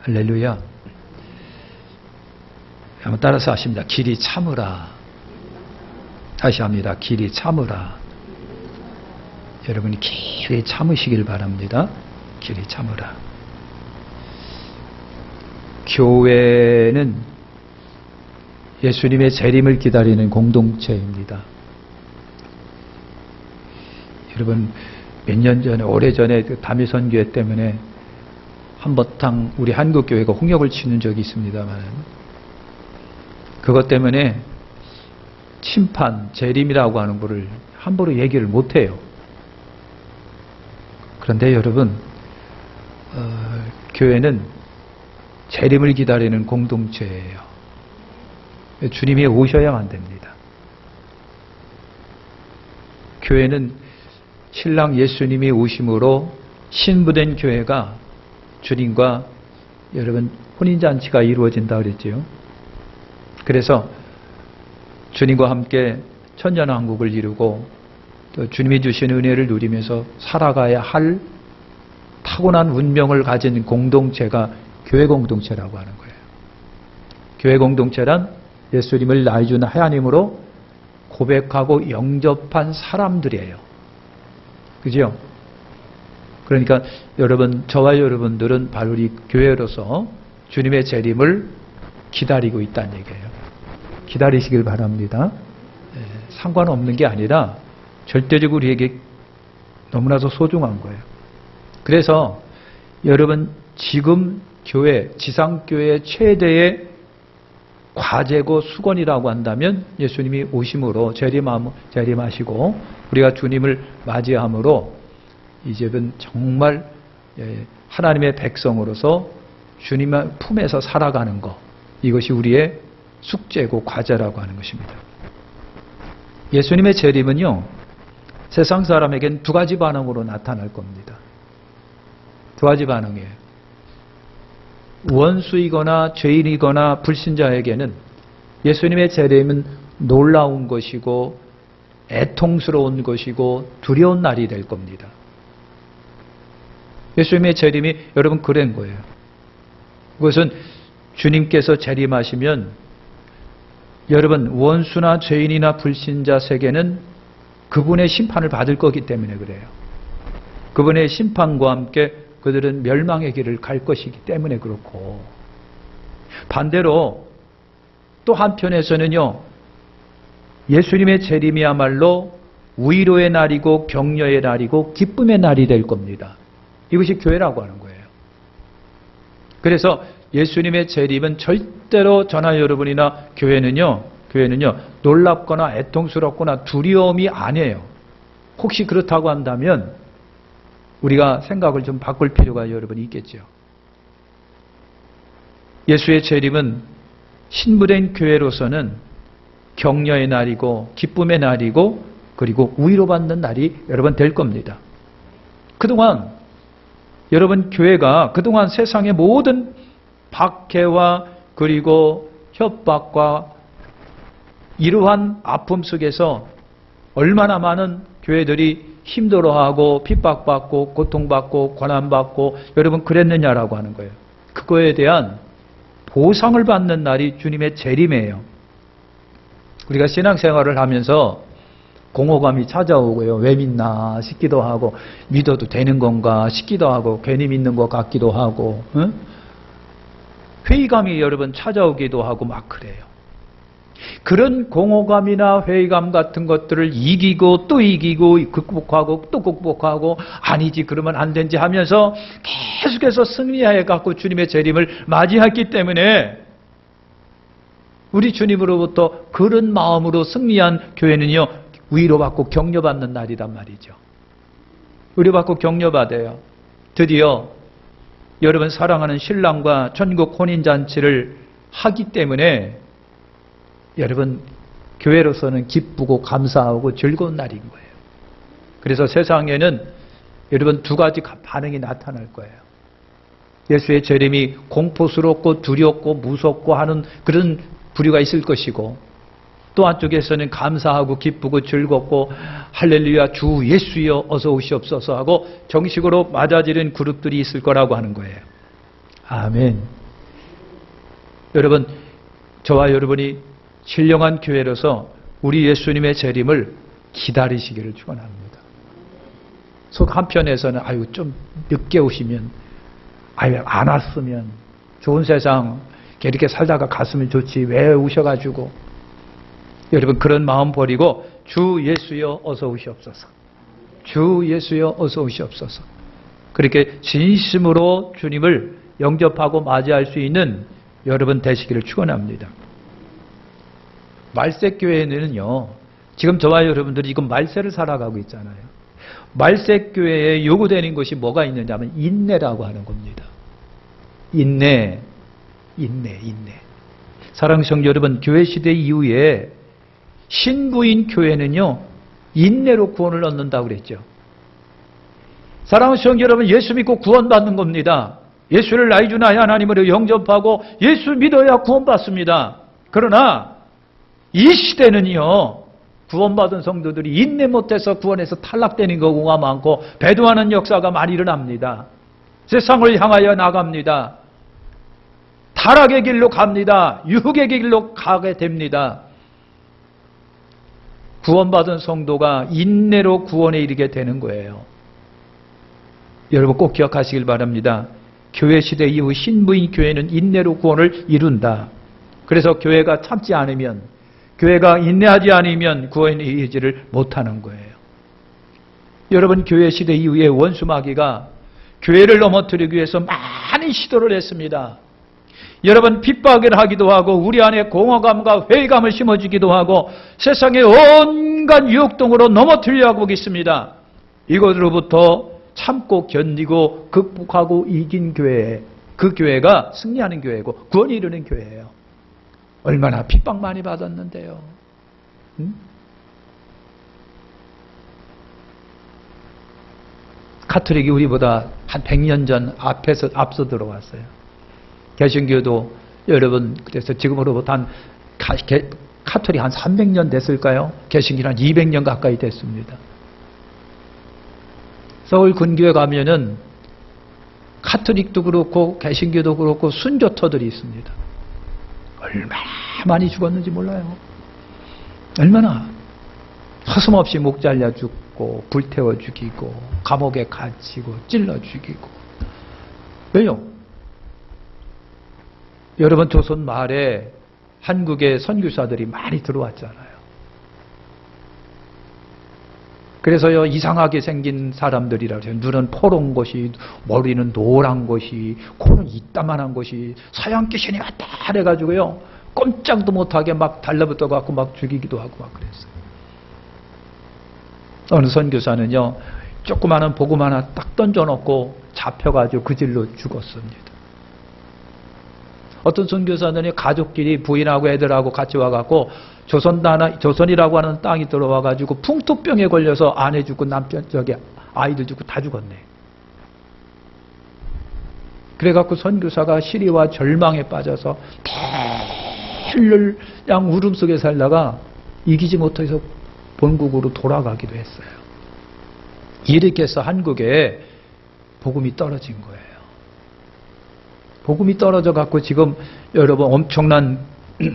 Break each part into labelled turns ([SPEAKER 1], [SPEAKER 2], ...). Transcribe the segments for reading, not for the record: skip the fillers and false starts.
[SPEAKER 1] 할렐루야. 한번 따라서 하십니다. 길이 참으라. 다시 합니다. 길이 참으라. 여러분이 길이 참으시길 바랍니다. 길이 참으라. 교회는 예수님의 재림을 기다리는 공동체입니다. 여러분, 몇 년 전에, 오래전에 담일선교회 때문에 한바탕 우리 한국교회가 홍역을 치는 적이 있습니다만, 그것 때문에 심판, 재림이라고 하는 것을 함부로 얘기를 못해요. 그런데 여러분, 교회는 재림을 기다리는 공동체예요. 주님이 오셔야만 됩니다. 교회는 신랑 예수님이 오심으로 신부된 교회가 주님과 여러분 혼인잔치가 이루어진다 그랬지요. 그래서 주님과 함께 천년왕국을 이루고 또 주님이 주신 은혜를 누리면서 살아가야 할 타고난 운명을 가진 공동체가 교회 공동체라고 하는 거예요. 교회 공동체란 예수님을 낳아준 하나님으로 고백하고 영접한 사람들이에요. 그죠? 그러니까 여러분, 저와 여러분들은 바로 이 교회로서 주님의 재림을 기다리고 있다는 얘기예요. 기다리시길 바랍니다. 상관없는 게 아니라 절대적으로 우리에게 너무나도 소중한 거예요. 그래서 여러분, 지금 교회, 지상교회의 최대의 과제고 수건이라고 한다면 예수님이 오심으로 재림하시고 우리가 주님을 맞이함으로 이제는 정말 하나님의 백성으로서 주님의 품에서 살아가는 것, 이것이 우리의 숙제고 과제라고 하는 것입니다. 예수님의 재림은요, 세상 사람에겐 두 가지 반응으로 나타날 겁니다. 두 가지 반응이에요. 원수이거나 죄인이거나 불신자에게는 예수님의 재림은 놀라운 것이고 애통스러운 것이고 두려운 날이 될 겁니다. 예수님의 재림이 여러분 그런 거예요. 그것은 주님께서 재림하시면 여러분 원수나 죄인이나 불신자 세계는 그분의 심판을 받을 거기 때문에 그래요. 그분의 심판과 함께 그들은 멸망의 길을 갈 것이기 때문에 그렇고, 반대로 또 한편에서는요, 예수님의 재림이야말로 위로의 날이고 격려의 날이고 기쁨의 날이 될 겁니다. 이것이 교회라고 하는 거예요. 그래서 예수님의 재림은 절대로 저나 여러분이나 교회는요 놀랍거나 애통스럽거나 두려움이 아니에요. 혹시 그렇다고 한다면 우리가 생각을 좀 바꿀 필요가 여러분 있겠죠. 예수의 재림은 신부된 교회로서는 격려의 날이고 기쁨의 날이고 그리고 위로받는 날이 여러분 될 겁니다. 그동안 여러분 교회가 그동안 세상의 모든 박해와 그리고 협박과 이러한 아픔 속에서 얼마나 많은 교회들이 힘들어하고 핍박받고 고통받고 고난받고 여러분 그랬느냐라고 하는 거예요. 그거에 대한 보상을 받는 날이 주님의 재림이에요. 우리가 신앙생활을 하면서 공허감이 찾아오고요. 왜 믿나 싶기도 하고 믿어도 되는 건가 싶기도 하고 괜히 믿는 것 같기도 하고 회의감이 여러분 찾아오기도 하고 막 그래요. 그런 공허감이나 회의감 같은 것들을 이기고 또 이기고 극복하고 또 극복하고 아니지 그러면 안 된지 하면서 계속해서 승리해 갖고 주님의 재림을 맞이했기 때문에 우리 주님으로부터 그런 마음으로 승리한 교회는요 위로받고 격려받는 날이란 말이죠. 위로받고 격려받아요. 드디어 여러분 사랑하는 신랑과 천국 혼인잔치를 하기 때문에 여러분 교회로서는 기쁘고 감사하고 즐거운 날인 거예요. 그래서 세상에는 여러분 두 가지 반응이 나타날 거예요. 예수의 재림이 공포스럽고 두렵고 무섭고 하는 그런 부류가 있을 것이고 또 한쪽에서는 감사하고 기쁘고 즐겁고 할렐루야 주 예수여 어서 오시옵소서 하고 정식으로 맞아지는 그룹들이 있을 거라고 하는 거예요. 아멘. 여러분, 저와 여러분이 신령한 교회로서 우리 예수님의 재림을 기다리시기를 축원합니다. 속 한편에서는 아유 좀 늦게 오시면, 아유 안 왔으면, 좋은 세상 이렇게 살다가 갔으면 좋지 왜 오셔가지고. 여러분, 그런 마음 버리고 주 예수여 어서 오시옵소서. 주 예수여 어서 오시옵소서. 그렇게 진심으로 주님을 영접하고 맞이할 수 있는 여러분 되시기를 축원합니다. 말세교회는요, 지금 저와 여러분들이 지금 말세를 살아가고 있잖아요. 말세교회에 요구되는 것이 뭐가 있느냐 하면 인내라고 하는 겁니다. 인내. 사랑하는 성도 여러분, 교회 시대 이후에 신부인 교회는요, 인내로 구원을 얻는다고 그랬죠. 사랑하는 성도 여러분, 예수 믿고 구원받는 겁니다. 예수를 나의 주 나의 하나님으로 영접하고 예수 믿어야 구원받습니다. 그러나 이 시대는요, 구원받은 성도들이 인내 못해서 구원에서 탈락되는 경우가 많고 배도하는 역사가 많이 일어납니다. 세상을 향하여 나갑니다. 타락의 길로 갑니다. 유혹의 길로 가게 됩니다. 구원받은 성도가 인내로 구원에 이르게 되는 거예요. 여러분 꼭 기억하시길 바랍니다. 교회 시대 이후 신부인 교회는 인내로 구원을 이룬다. 그래서 교회가 참지 않으면, 교회가 인내하지 않으면 구원에 이르지를 못하는 거예요. 여러분, 교회 시대 이후에 원수 마귀가 교회를 넘어뜨리기 위해서 많은 시도를 했습니다. 여러분, 핍박을 하기도 하고 우리 안에 공허감과 회의감을 심어주기도 하고 세상의 온갖 유혹등으로 넘어뜨리려고 하겠습니다. 이것으로부터 참고 견디고 극복하고 이긴 교회, 그 교회가 승리하는 교회고 구원이 이루는 교회예요. 얼마나 핍박 많이 받았는데요. 응? 가톨릭이 우리보다 한 100년 전 앞서 들어왔어요. 개신교도 여러분, 그래서 지금으로부터 한 가톨릭 한 300년 됐을까요? 개신교는 한 200년 가까이 됐습니다. 서울 근교에 가면은 가톨릭도 그렇고 개신교도 그렇고 순교터들이 있습니다. 얼마나 많이 죽었는지 몰라요. 얼마나 서슴없이 목 잘려 죽고 불태워 죽이고 감옥에 갇히고 찔러 죽이고. 왜요? 여러분, 조선 말에 한국에 선교사들이 많이 들어왔잖아요. 그래서요, 이상하게 생긴 사람들이라고 해요. 눈은 포른 것이, 머리는 노란 것이, 코는 이따만한 것이, 서양 귀신이 왔다 해가지고요, 꼼짝도 못하게 막 달라붙어 갖고 막 죽이기도 하고 막 그랬어요. 어느 선교사는요, 조그마한 복음 하나 딱 던져놓고 잡혀가지고 그 질로 죽었습니다. 어떤 선교사들이 가족끼리 부인하고 애들하고 같이 와갖고 조선이라고 하는 땅이 들어와가지고 풍토병에 걸려서 아내 죽고 남편, 아이들 죽고 다 죽었네. 그래갖고 선교사가 시리와 절망에 빠져서 그냥 울음 속에 살다가 이기지 못해서 본국으로 돌아가기도 했어요. 이렇게 해서 한국에 복음이 떨어진 거예요. 복음이 떨어져 갖고 지금 여러분 엄청난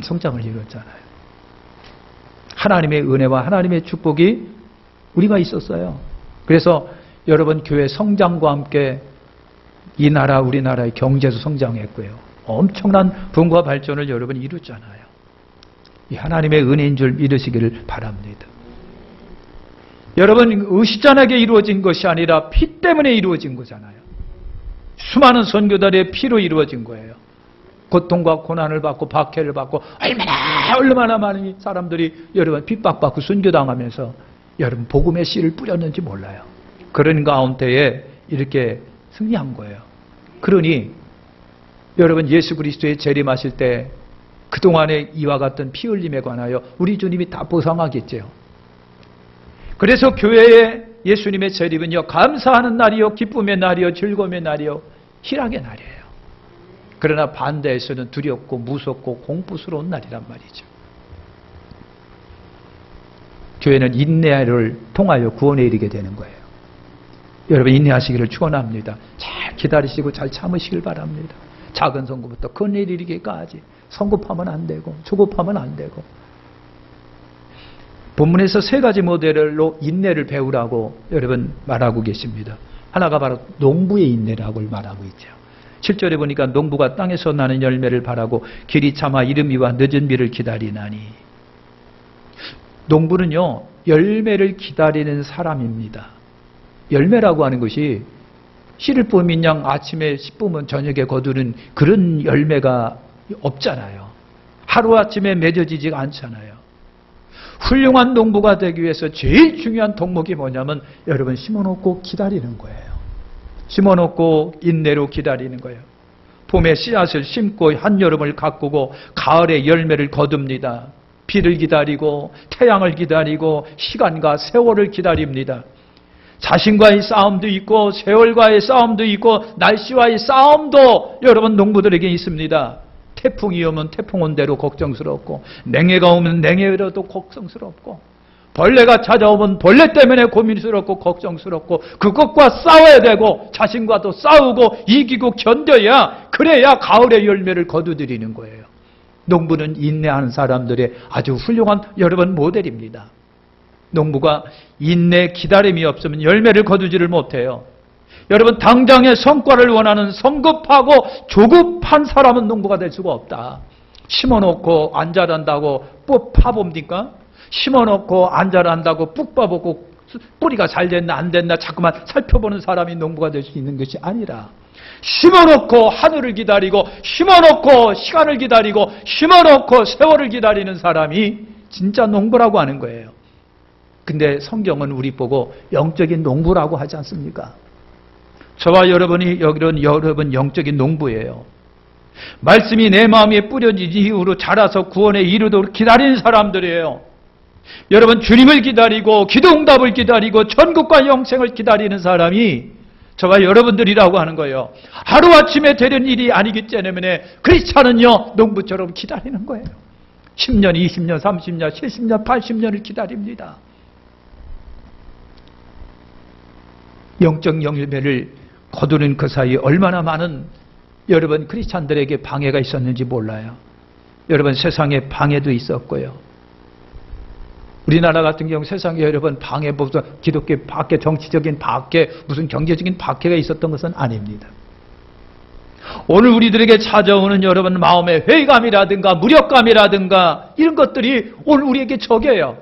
[SPEAKER 1] 성장을 이뤘잖아요. 하나님의 은혜와 하나님의 축복이 우리가 있었어요. 그래서 여러분, 교회 성장과 함께 이 나라, 우리나라의 경제도 성장했고요. 엄청난 분과 발전을 여러분 이뤘잖아요. 이 하나님의 은혜인 줄 믿으시기를 바랍니다. 여러분, 의식잔하게 이루어진 것이 아니라 피 때문에 이루어진 거잖아요. 수많은 선교단의 피로 이루어진 거예요. 고통과 고난을 받고 박해를 받고 얼마나 많은 사람들이 여러분 핍박받고 순교당하면서 여러분 복음의 씨를 뿌렸는지 몰라요. 그런 가운데에 이렇게 승리한 거예요. 그러니 여러분, 예수 그리스도의 재림하실 때 그동안의 이와 같은 피 흘림에 관하여 우리 주님이 다 보상하겠죠. 그래서 교회에 예수님의 재림은요, 감사하는 날이요, 기쁨의 날이요, 즐거움의 날이요, 희락의 날이에요. 그러나 반대에서는 두렵고 무섭고 공포스러운 날이란 말이죠. 교회는 인내를 통하여 구원에 이르게 되는 거예요. 여러분, 인내하시기를 축원합니다. 잘 기다리시고 잘 참으시길 바랍니다. 작은 성구부터 큰 일에 이르기까지 성급하면 안 되고 조급하면 안 되고. 본문에서 세 가지 모델로 인내를 배우라고 여러분 말하고 계십니다. 하나가 바로 농부의 인내라고 말하고 있죠. 7절에 보니까 농부가 땅에서 나는 열매를 바라고 길이 참아 이르미와 늦은 비를 기다리나니. 농부는요, 열매를 기다리는 사람입니다. 열매라고 하는 것이 씨를 뿌린 양 아침에 씨 뿌면 저녁에 거두는 그런 열매가 없잖아요. 하루아침에 맺어지지 않잖아요. 훌륭한 농부가 되기 위해서 제일 중요한 덕목이 뭐냐면 여러분 심어놓고 기다리는 거예요. 심어놓고 인내로 기다리는 거예요. 봄에 씨앗을 심고 한여름을 가꾸고 가을에 열매를 거둡니다. 비를 기다리고 태양을 기다리고 시간과 세월을 기다립니다. 자신과의 싸움도 있고 세월과의 싸움도 있고 날씨와의 싸움도 여러분 농부들에게 있습니다. 태풍이 오면 태풍 온 대로 걱정스럽고 냉해가 오면 냉해로도 걱정스럽고 벌레가 찾아오면 벌레 때문에 고민스럽고 걱정스럽고 그것과 싸워야 되고 자신과도 싸우고 이기고 견뎌야 그래야 가을의 열매를 거두드리는 거예요. 농부는 인내하는 사람들의 아주 훌륭한 여러분 모델입니다. 농부가 인내 기다림이 없으면 열매를 거두지를 못해요. 여러분 당장의 성과를 원하는 성급하고 조급한 사람은 농부가 될 수가 없다. 심어놓고 안 자란다고 ปุ๊ 파봅니까? 심어놓고 안 자란다고 ปุ๊ 파보고 뿌리가 잘 됐나 안 됐나 자꾸만 살펴보는 사람이 농부가 될 수 있는 것이 아니라 심어놓고 하늘을 기다리고 심어놓고 시간을 기다리고 심어놓고 세월을 기다리는 사람이 진짜 농부라고 하는 거예요. 근데 성경은 우리 보고 영적인 농부라고 하지 않습니까? 저와 여러분이 여러분 영적인 농부예요. 말씀이 내 마음에 뿌려진 이후로 자라서 구원에 이르도록 기다리는 사람들이에요. 여러분 주님을 기다리고 기도응답을 기다리고 천국과 영생을 기다리는 사람이 저와 여러분들이라고 하는 거예요. 하루아침에 되는 일이 아니기 때문에 크리스찬은요 농부처럼 기다리는 거예요. 10년, 20년, 30년, 70년, 80년을 기다립니다. 영적 열매를 거두는 그 사이에 얼마나 많은 여러분 크리스찬들에게 방해가 있었는지 몰라요. 여러분 세상에 방해도 있었고요. 우리나라 같은 경우 세상에 여러분 방해, 무슨 기독교 박해, 정치적인 박해, 무슨 경제적인 박해가 있었던 것은 아닙니다. 오늘 우리들에게 찾아오는 여러분 마음의 회의감이라든가 무력감이라든가 이런 것들이 오늘 우리에게 적이에요.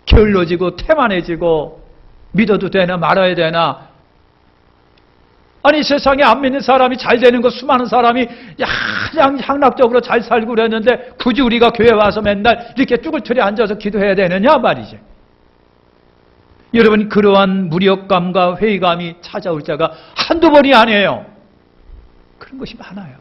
[SPEAKER 1] 게을러지고 태만해지고 믿어도 되나 말아야 되나. 아니 세상에 안 믿는 사람이 잘 되는 거 수많은 사람이 그냥 향락적으로 잘 살고 그랬는데 굳이 우리가 교회 와서 맨날 이렇게 쭈글쭈글 앉아서 기도해야 되느냐 말이지. 여러분 그러한 무력감과 회의감이 찾아올 자가 한두 번이 아니에요. 그런 것이 많아요.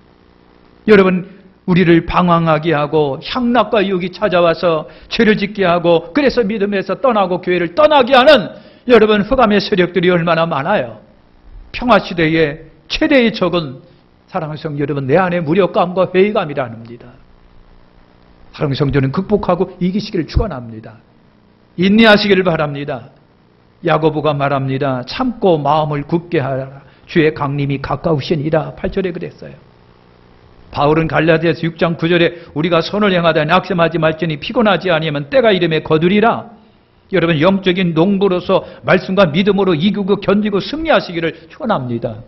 [SPEAKER 1] 여러분 우리를 방황하게 하고 향락과 유혹이 찾아와서 죄를 짓게 하고 그래서 믿음에서 떠나고 교회를 떠나게 하는 여러분 흑암의 세력들이 얼마나 많아요. 평화시대의 최대의 적은 사랑하는 성도 여러분 내 안에 무력감과 회의감이라는 겁니다. 사랑하는 성도는 극복하고 이기시기를 축원합니다. 인내하시기를 바랍니다. 야고보가 말합니다. 참고 마음을 굳게 하라. 주의 강림이 가까우시니라. 8절에 그랬어요. 바울은 갈라디아서 6장 9절에 우리가 선을 행하다 낙심하지 말지니 피곤하지 아니하면 때가 이름에 거두리라. 여러분 영적인 농부로서 말씀과 믿음으로 이기고 견디고 승리하시기를 축원합니다.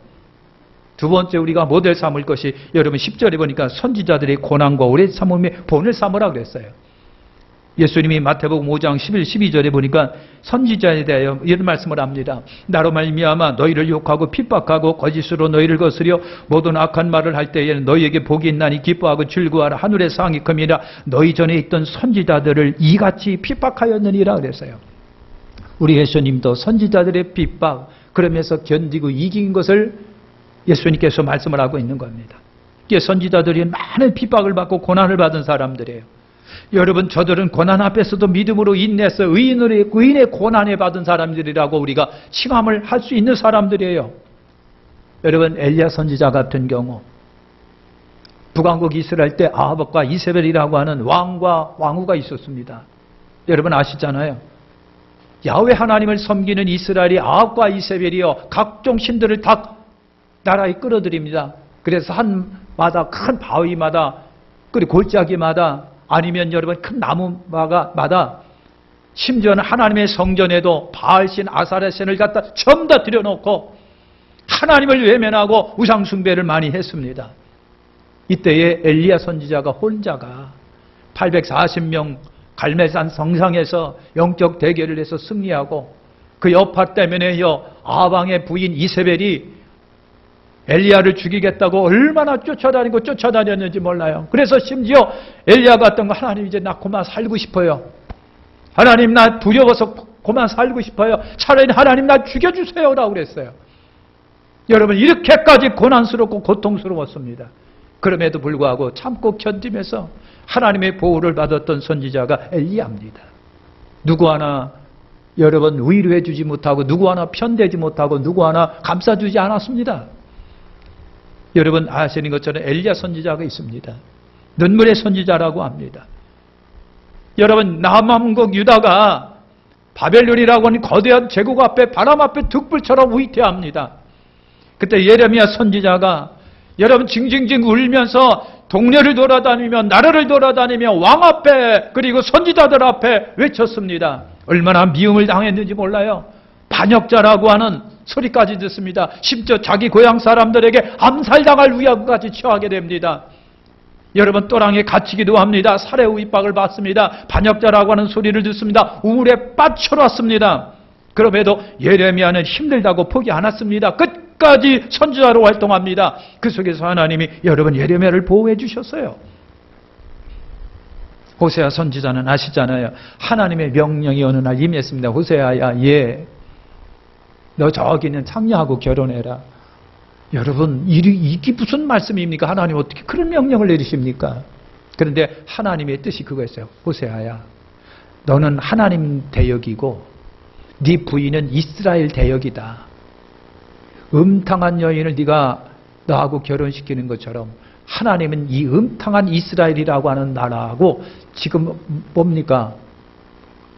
[SPEAKER 1] 두 번째 우리가 모델 삼을 것이 여러분 10절에 보니까 선지자들의 고난과 오래 참음의 본을 삼으라 그랬어요. 예수님이 마태복음 5장 11, 12절에 보니까 선지자에 대하여 이런 말씀을 합니다. 나로 말미암아 너희를 욕하고 핍박하고 거짓으로 너희를 거스려 모든 악한 말을 할 때에는 너희에게 복이 있나니 기뻐하고 즐거워하라. 하늘의 상이 큼이라. 너희 전에 있던 선지자들을 이같이 핍박하였느니라 그랬어요. 우리 예수님도 선지자들의 핍박 그러면서 견디고 이긴 것을 예수님께서 말씀을 하고 있는 겁니다. 이게 선지자들이 많은 핍박을 받고 고난을 받은 사람들이에요. 여러분 저들은 고난 앞에서도 믿음으로 인내해서 의인의 고난에 받은 사람들이라고 우리가 칭함을 할 수 있는 사람들이에요. 여러분 엘리야 선지자 같은 경우 북왕국 이스라엘 때 아합과 이세벨이라고 하는 왕과 왕후가 있었습니다. 여러분 아시잖아요. 야훼 하나님을 섬기는 이스라엘이 아합과 이세벨이요 각종 신들을 다 나라에 끌어들입니다. 그래서 산마다 큰 바위마다 그리고 골짜기마다 아니면 여러분 큰 나무마다 심지어는 하나님의 성전에도 바알신 아사레신을 갖다 전부 다 들여놓고 하나님을 외면하고 우상 숭배를 많이 했습니다. 이때에 엘리야 선지자가 혼자가 840명 갈멜산 성상에서 영적 대결을 해서 승리하고 그 여파 때문에요 아방의 부인 이세벨이 엘리야를 죽이겠다고 얼마나 쫓아다녔는지 몰라요. 그래서 심지어 엘리야가 어떤 거 하나님 이제 나 그만 살고 싶어요. 하나님 나 두려워서 그만 살고 싶어요. 차라리 하나님 나 죽여주세요라고 그랬어요. 여러분 이렇게까지 고난스럽고 고통스러웠습니다. 그럼에도 불구하고 참고 견디면서 하나님의 보호를 받았던 선지자가 엘리야입니다. 누구 하나 여러분 위로해 주지 못하고 누구 하나 편대지 못하고 누구 하나 감싸주지 않았습니다. 여러분 아시는 것처럼 엘리야 선지자가 있습니다. 눈물의 선지자라고 합니다. 여러분 남왕국 유다가 바벨론이라고 하는 거대한 제국 앞에 바람 앞에 득불처럼 위태합니다. 그때 예레미야 선지자가 여러분 징징징 울면서 동네를 돌아다니며 나라를 돌아다니며 왕 앞에 그리고 선지자들 앞에 외쳤습니다. 얼마나 미움을 당했는지 몰라요. 반역자라고 하는 소리까지 듣습니다. 심지어 자기 고향 사람들에게 암살당할 위협까지 처하게 됩니다. 여러분 또랑에 갇히기도 합니다. 살해 윗박을 받습니다. 반역자라고 하는 소리를 듣습니다. 우울에 빠쳐났습니다. 그럼에도 예레미야는 힘들다고 포기 안 했습니다. 끝까지 선지자로 활동합니다. 그 속에서 하나님이 여러분 예레미야를 보호해 주셨어요. 호세아 선지자는 아시잖아요. 하나님의 명령이 어느 날 임했습니다. 호세아야, 너 저기 있는 창녀하고 결혼해라. 여러분 이게 무슨 말씀입니까? 하나님 어떻게 그런 명령을 내리십니까? 그런데 하나님의 뜻이 그거였어요. 호세아야, 너는 하나님 대역이고 네 부인은 이스라엘 대역이다. 음탕한 여인을 네가 너하고 결혼시키는 것처럼 하나님은 이 음탕한 이스라엘이라고 하는 나라하고 지금 뭡니까?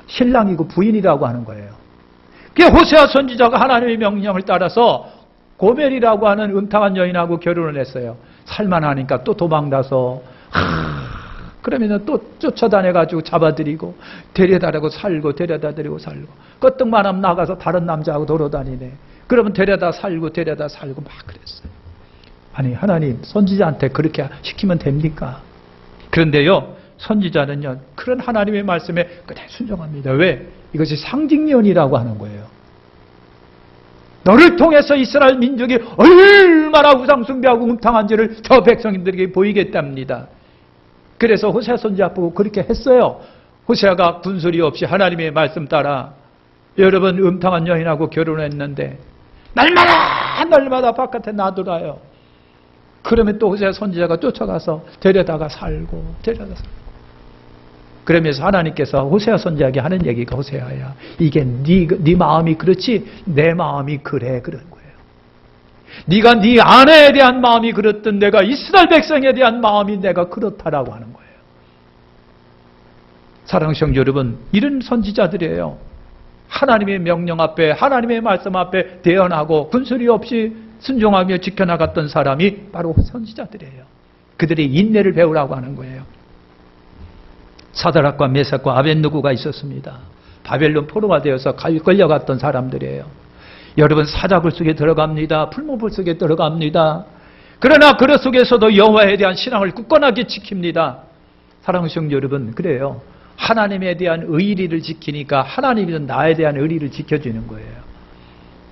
[SPEAKER 1] 신랑이고 부인이라고 하는 거예요. 그게 호세아 선지자가 하나님의 명령을 따라서 고멜이라고 하는 음탕한 여인하고 결혼을 했어요. 살만하니까 또 도망가서 그러면 또 쫓아다녀가지고 잡아들이고 데려다라고 살고 데려다드리고 살고 끄떡만 하면 나가서 다른 남자하고 돌아다니네. 그러면 데려다 살고 막 그랬어요. 아니 하나님 선지자한테 그렇게 시키면 됩니까? 그런데요 선지자는요 그런 하나님의 말씀에 그냥 순종합니다. 왜? 이것이 상징론이라고 하는 거예요. 너를 통해서 이스라엘 민족이 얼마나 우상숭배하고 음탕한지를 저 백성들에게 보이겠답니다. 그래서 호세아 선지자 보고 그렇게 했어요. 호세아가 군소리 없이 하나님의 말씀 따라 여러분 음탕한 여인하고 결혼했는데 날마다 바깥에 놔두라요. 그러면 또 호세아 선지자가 쫓아가서 데려다가 살고 그러면서 하나님께서 호세아 선지자에게 하는 얘기가 호세아야 이게 네 마음이 그렇지 내 마음이 그래 그런 거예요. 네가 네 아내에 대한 마음이 그렇든 내가 이스라엘 백성에 대한 마음이 내가 그렇다라고 하는 거예요. 사랑하는 성도 여러분 이런 선지자들이에요. 하나님의 명령 앞에 하나님의 말씀 앞에 대언하고 군소리 없이 순종하며 지켜나갔던 사람이 바로 선지자들이에요. 그들이 인내를 배우라고 하는 거예요. 사드락과 메삭과 아벳느고가 있었습니다. 바벨론 포로가 되어서 끌려갔던 사람들이에요. 여러분 사자굴 속에 들어갑니다. 풀무불 속에 들어갑니다. 그러나 그 속에서도 여호와에 대한 신앙을 굳건하게 지킵니다. 사랑하는 성도 여러분 그래요. 하나님에 대한 의리를 지키니까 하나님이 나에 대한 의리를 지켜주는 거예요.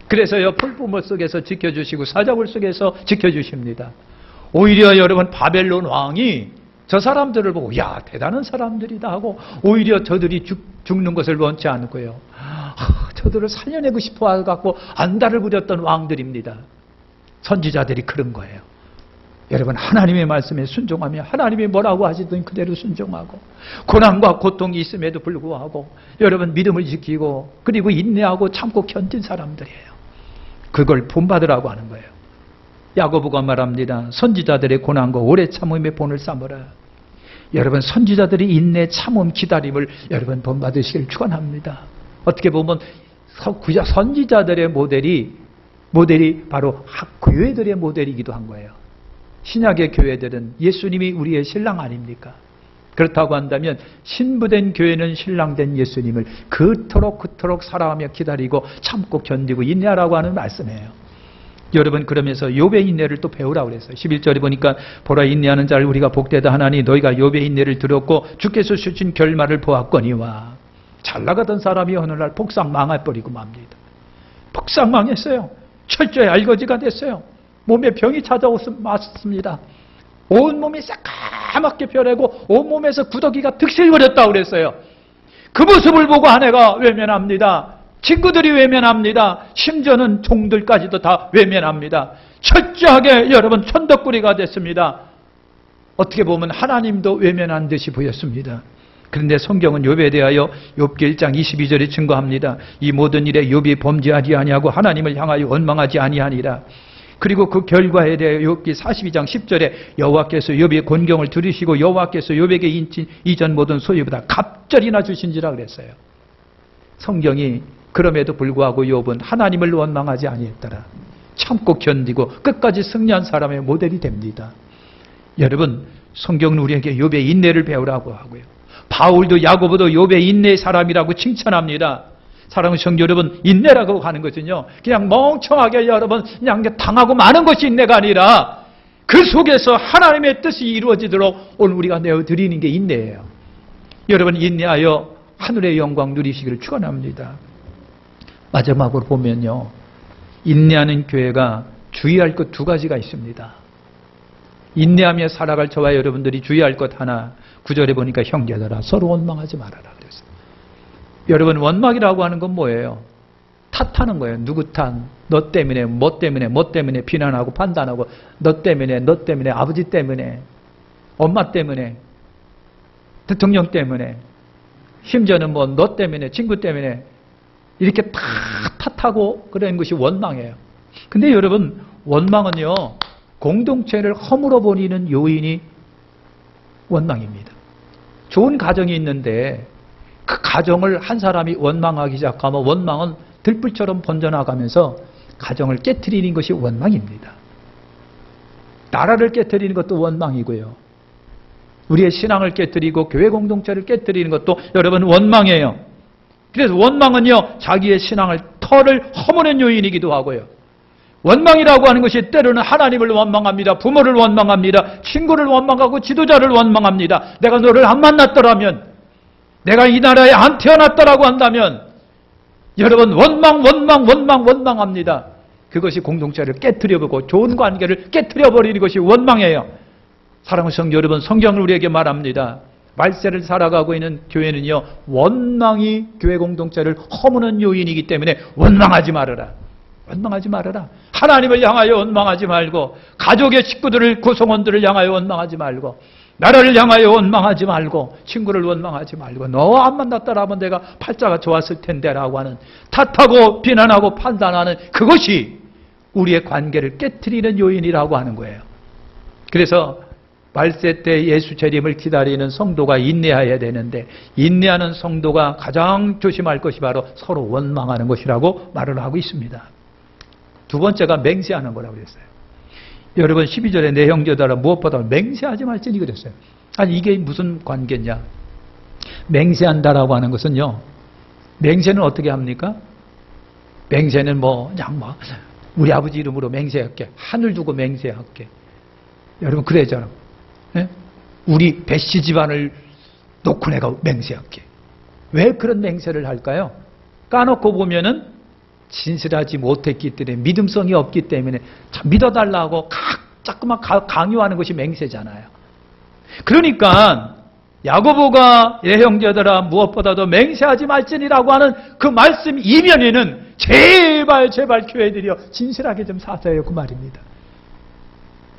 [SPEAKER 1] 그래서요 풀무불 속에서 지켜주시고 사자굴 속에서 지켜주십니다. 오히려 여러분 바벨론 왕이 저 사람들을 보고 야 대단한 사람들이다 하고 오히려 저들이 죽는 것을 원치 않고요. 저들을 살려내고 싶어 갖고 안달을 부렸던 왕들입니다. 선지자들이 그런 거예요. 여러분 하나님의 말씀에 순종하며 하나님이 뭐라고 하시든 그대로 순종하고 고난과 고통이 있음에도 불구하고 여러분 믿음을 지키고 그리고 인내하고 참고 견딘 사람들이에요. 그걸 본받으라고 하는 거예요. 야고보가 말합니다. 선지자들의 고난과 오래 참음의 본을 삼으라. 여러분 선지자들이 인내, 참음, 기다림을 여러분 본받으시길 축원합니다. 어떻게 보면 선지자들의 모델이 바로 교회들의 모델이기도 한 거예요. 신약의 교회들은 예수님이 우리의 신랑 아닙니까? 그렇다고 한다면 신부된 교회는 신랑된 예수님을 그토록 사랑하며 기다리고 참고 견디고 인내하라고 하는 말씀이에요. 여러분, 그러면서 욥의 인내를 또 배우라고 그랬어요. 11절에 보니까 보라, 인내하는 자를 우리가 복되다 하나니 너희가 욥의 인내를 들었고 주께서 주신 결말을 보았거니와. 잘 나가던 사람이 어느 날 폭삭 망해버리고 맙니다. 폭삭 망했어요. 철저히 알거지가 됐어요. 몸에 병이 찾아왔습니다. 온몸이 새까맣게 변하고 온몸에서 구더기가 득실거렸다고 그랬어요. 그 모습을 보고 아내가 외면합니다. 친구들이 외면합니다. 심지어는 종들까지도 다 외면합니다. 철저하게 여러분 천덕꾸리가 됐습니다. 어떻게 보면 하나님도 외면한 듯이 보였습니다. 그런데 성경은 욥에 대하여 욥기 1장 22절에 증거합니다. 이 모든 일에 욥이 범죄하지 아니하고 하나님을 향하여 원망하지 아니하니라. 그리고 그 결과에 대해 욥기 42장 10절에 여호와께서 욥의 곤경을 들으시고 여호와께서 욥에게 인친 이전 모든 소유보다 갑절이나 주신지라 그랬어요. 성경이 그럼에도 불구하고 욥은 하나님을 원망하지 아니했더라. 참고 견디고 끝까지 승리한 사람의 모델이 됩니다. 여러분, 성경은 우리에게 욥의 인내를 배우라고 하고요. 바울도 야고보도 욥의 인내의 사람이라고 칭찬합니다. 사랑하는 성도 여러분, 인내라고 하는 것은요, 그냥 멍청하게 여러분 그냥 당하고 마는 것이 인내가 아니라 그 속에서 하나님의 뜻이 이루어지도록 오늘 우리가 내어드리는 게 인내예요. 여러분, 인내하여 하늘의 영광 누리시기를 축원합니다. 마지막으로 보면요, 인내하는 교회가 주의할 것 두 가지가 있습니다. 인내하며 살아갈 저와 여러분들이 주의할 것 하나, 9절에 보니까 형제들아 서로 원망하지 말아라 그랬어요. 여러분, 원망이라고 하는 건 뭐예요? 탓하는 거예요. 누구 탓, 너 때문에, 뭐 때문에 비난하고 판단하고, 너 때문에, 아버지 때문에, 엄마 때문에, 대통령 때문에, 심지어는 뭐 너 때문에, 친구 때문에 이렇게 다 탓하고 그런 것이 원망이에요. 근데 여러분, 원망은요, 공동체를 허물어 버리는 요인이 원망입니다. 좋은 가정이 있는데 그 가정을 한 사람이 원망하기 시작하면 원망은 들불처럼 번져나가면서 가정을 깨트리는 것이 원망입니다. 나라를 깨트리는 것도 원망이고요. 우리의 신앙을 깨트리고 교회 공동체를 깨트리는 것도 여러분 원망이에요. 그래서 원망은요, 자기의 신앙을 털을 허무는 요인이기도 하고요. 원망이라고 하는 것이 때로는 하나님을 원망합니다. 부모를 원망합니다. 친구를 원망하고 지도자를 원망합니다. 내가 너를 안 만났더라면, 내가 이 나라에 안 태어났더라고 한다면 여러분 원망합니다. 그것이 공동체를 깨트려보고 좋은 관계를 깨트려버리는 것이 원망이에요. 사랑하는 성도 여러분, 성경을 우리에게 말합니다. 말세를 살아가고 있는 교회는요, 원망이 교회 공동체를 허무는 요인이기 때문에 원망하지 말아라. 원망하지 말아라. 하나님을 향하여 원망하지 말고, 가족의 식구들을, 구성원들을 향하여 원망하지 말고, 나라를 향하여 원망하지 말고, 친구를 원망하지 말고, 너 안 만났더라면 내가 팔자가 좋았을 텐데 라고 하는 탓하고 비난하고 판단하는 그것이 우리의 관계를 깨트리는 요인이라고 하는 거예요. 그래서 말세 때 예수 재림을 기다리는 성도가 인내해야 되는데, 인내하는 성도가 가장 조심할 것이 바로 서로 원망하는 것이라고 말을 하고 있습니다. 두 번째가 맹세하는 거라고 그랬어요. 여러분, 12절에 내 형제들아 무엇보다 맹세하지 말지니 그랬어요. 아니, 이게 무슨 관계냐? 맹세한다라고 하는 것은요, 맹세는 어떻게 합니까? 맹세는 그냥 우리 아버지 이름으로 맹세할게, 하늘 두고 맹세할게. 여러분, 그래잖아. 예? 우리 배씨 집안을 놓고 내가 맹세할게. 왜 그런 맹세를 할까요? 까놓고 보면은 진실하지 못했기 때문에, 믿음성이 없기 때문에 참 믿어달라고 자꾸만 강요하는 것이 맹세잖아요. 그러니까 야고보가 예 형제들아 무엇보다도 맹세하지 말지니라고 하는 그 말씀 이면에는 제발 교회들이여 진실하게 좀 사세요, 그 말입니다.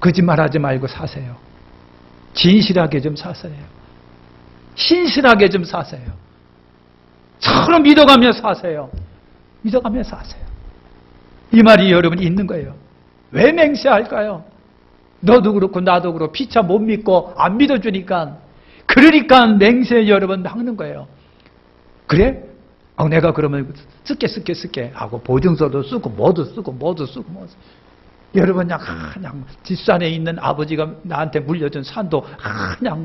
[SPEAKER 1] 거짓말하지 말고 사세요. 진실하게 좀 사세요. 신실하게 좀 사세요. 서로 믿어가며 사세요. 믿어가며 사세요. 이 말이 여러분 있는 거예요. 왜 맹세할까요? 너도 그렇고 나도 그렇고 피차 못 믿고 안 믿어주니까, 그러니까 맹세 여러분 하는 거예요. 그래? 내가 그러면 쓸게 하고 보증서도 쓰고 뭐도 쓰고. 여러분 그냥 뒷산에 있는 아버지가 나한테 물려준 산도 그냥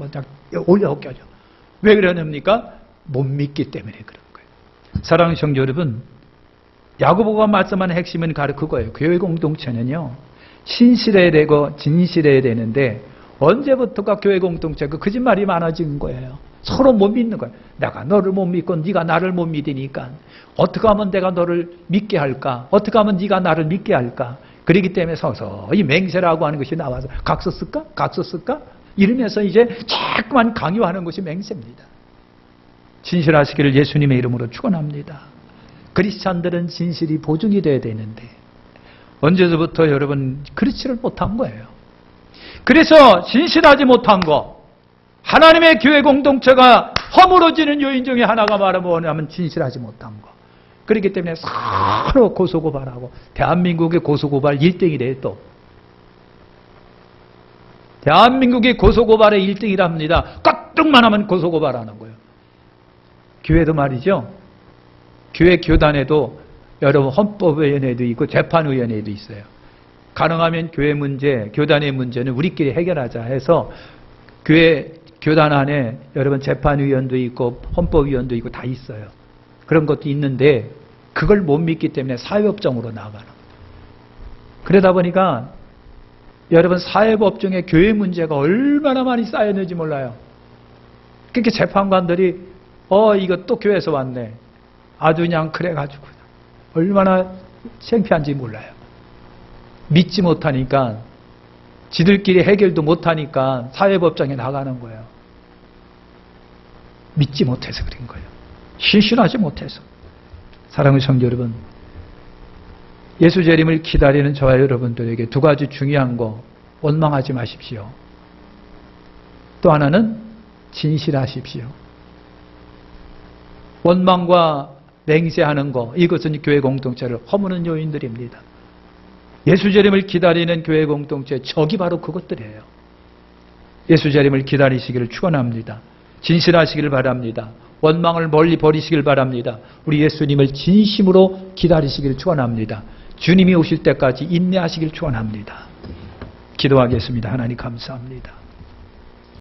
[SPEAKER 1] 올려껴져. 왜 그러냐니까 못 믿기 때문에 그런 거예요. 사랑하는 성도 여러분, 야고보가 말씀하는 핵심은 바로 그거예요. 교회 공동체는요, 신실해야 되고 진실해야 되는데 언제부터가 교회 공동체가 거짓말이 많아진 거예요. 서로 못 믿는 거예요. 내가 너를 못 믿고 네가 나를 못 믿으니까 어떻게 하면 내가 너를 믿게 할까? 어떻게 하면 네가 나를 믿게 할까? 그렇기 때문에 서서히 맹세라고 하는 것이 나와서 각서 쓸까? 각서 쓸까? 이러면서 이제 자꾸만 강요하는 것이 맹세입니다. 진실하시기를 예수님의 이름으로 축원합니다. 크리스찬들은 진실이 보증이 돼야 되는데 언제부터 여러분 그렇지를 못한 거예요. 그래서 진실하지 못한 거, 하나님의 교회 공동체가 허물어지는 요인 중에 하나가 뭐냐면 진실하지 못한 거. 그렇기 때문에 서로 고소고발하고 대한민국의 고소고발 1등이래요. 또 대한민국의 고소고발의 1등이랍니다. 까뜩만 하면 고소고발하는 거예요. 교회도 말이죠. 교회 교단에도 여러분 헌법위원회도 있고 재판위원회도 있어요. 가능하면 교회 문제, 교단의 문제는 우리끼리 해결하자 해서 교회 교단 안에 여러분 재판위원도 있고 헌법위원도 있고 다 있어요. 그런 것도 있는데 그걸 못 믿기 때문에 사회법정으로 나가는. 그러다 보니까 여러분 사회법 중에 교회 문제가 얼마나 많이 쌓였는지 몰라요. 그렇게 재판관들이 이거 또 교회에서 왔네. 아주 그냥 그래가지고 얼마나 창피한지 몰라요. 믿지 못하니까 지들끼리 해결도 못하니까 사회법정에 나가는 거예요. 믿지 못해서 그런 거예요. 신실하지 못해서. 사랑하는 성도 여러분, 예수 재림을 기다리는 저와 여러분들에게 두 가지 중요한 거 원망하지 마십시오. 또 하나는 진실하십시오. 원망과 맹세하는 거, 이것은 교회 공동체를 허무는 요인들입니다. 예수 재림을 기다리는 교회 공동체, 적이 바로 그것들이에요. 예수 재림을 기다리시기를 축원합니다. 진실하시기를 바랍니다. 원망을 멀리 버리시길 바랍니다. 우리 예수님을 진심으로 기다리시기를 축원합니다. 주님이 오실 때까지 인내하시길 축원합니다. 기도하겠습니다. 하나님 감사합니다.